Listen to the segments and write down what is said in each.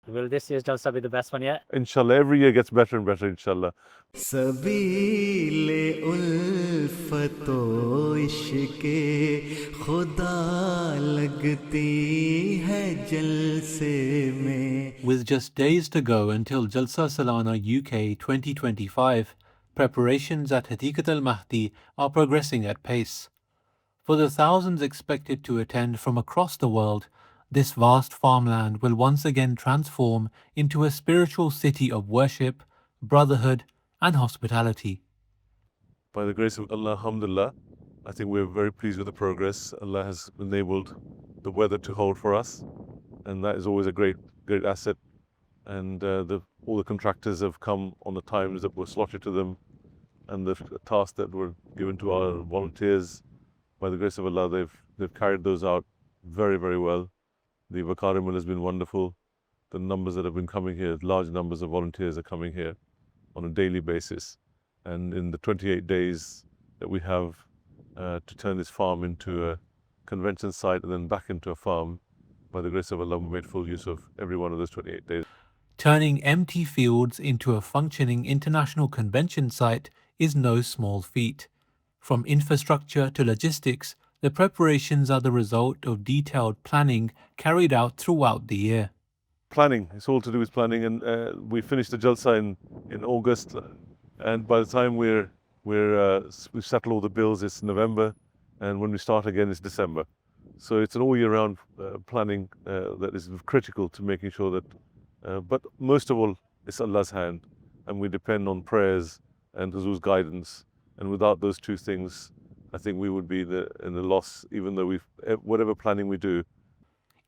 Will this year's Jalsa be the best one yet? Inshallah, every year gets better and better, inshallah. सबीले उल्फतो इश्के खुदा लगती है जलसे में. With just days to go until Jalsa Salana UK 2025, preparations at Hadiqat al-Mahdi are progressing at pace. For the thousands expected to attend from across the world, this vast farmland will once again transform into a spiritual city of worship, brotherhood, and hospitality. By the grace of Allah, alhamdulillah, I think we're very pleased with the progress. Allah has enabled the weather to hold for us, and that is always a great asset. And all the contractors have come on the times that were slotted to them, and the tasks that were given to our volunteers. By the grace of Allah, they've carried those out very, very well. The avocado mill has been wonderful. The numbers that have been coming here, large numbers of volunteers are coming here on a daily basis. And in the 28 days that we have to turn this farm into a convention site and then back into a farm, by the grace of Allah, we made full use of every one of those 28 days. Turning empty fields into a functioning international convention site is no small feat. From infrastructure to logistics, the preparations are the result of detailed planning carried out throughout the year. Planning, it's all to do with planning, and we finished the Jalsa in August, and by the time we've settled all the bills, it's November, and when we start again, it's December. So it's an all year round planning that is critical to making sure that, but most of all, it's Allah's hand, and we depend on prayers and Huzur's guidance, and without those two things, I think we would be in the loss, even though whatever planning we do.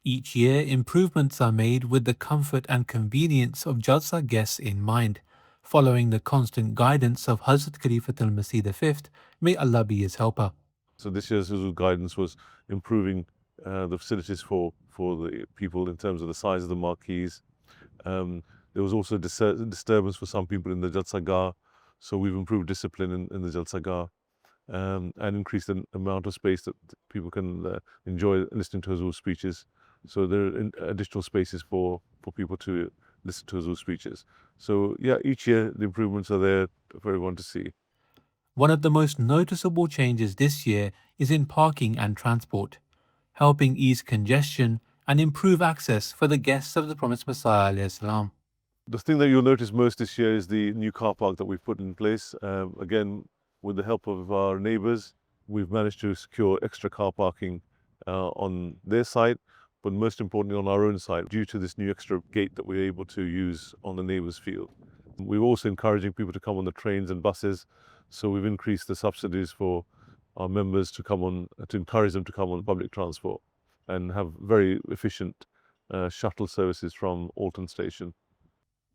Each year, improvements are made with the comfort and convenience of Jalsa guests in mind, following the constant guidance of Hazrat Khalifat al-Masih V, may Allah be his helper. So this year's Huzur guidance was improving the facilities for the people in terms of the size of the marquees. There was also disturbance for some people in the Jalsa Gah, so we've improved discipline in the Jalsa Gah. And increase the amount of space that people can enjoy listening to Huzur's speeches. So there are additional spaces for people to listen to Huzur's speeches. So yeah, each year the improvements are there for everyone to see. One of the most noticeable changes this year is in parking and transport, helping ease congestion and improve access for the guests of the Promised Messiah alayhi salam. The thing that you'll notice most this year is the new car park that we've put in place. Again, with the help of our neighbours, we've managed to secure extra car parking on their site, but most importantly on our own site, due to this new extra gate that we're able to use on the neighbour's field. We're also encouraging people to come on the trains and buses, so we've increased the subsidies for our members to encourage them to come on public transport and have very efficient shuttle services from Alton Station.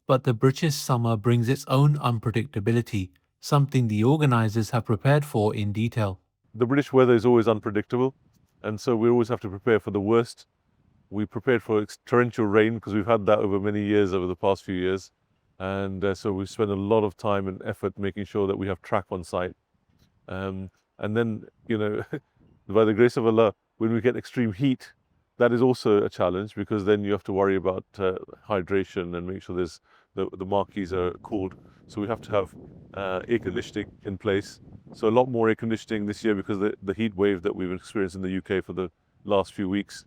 But the British summer brings its own unpredictability, something the organisers have prepared for in detail. The British weather is always unpredictable, and so we always have to prepare for the worst. We prepared for torrential rain because we've had that over many years, over the past few years. And so we spent a lot of time and effort making sure that we have track on site. And then, by the grace of Allah, when we get extreme heat, that is also a challenge, because then you have to worry about hydration and make sure the marquees are cooled. So we have to have air conditioning in place. So a lot more air conditioning this year because the heat wave that we've experienced in the UK for the last few weeks.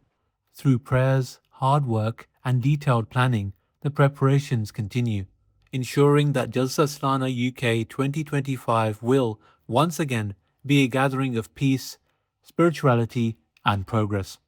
Through prayers, hard work, and detailed planning, the preparations continue, ensuring that Jalsa Salana UK 2025 will, once again, be a gathering of peace, spirituality, and progress.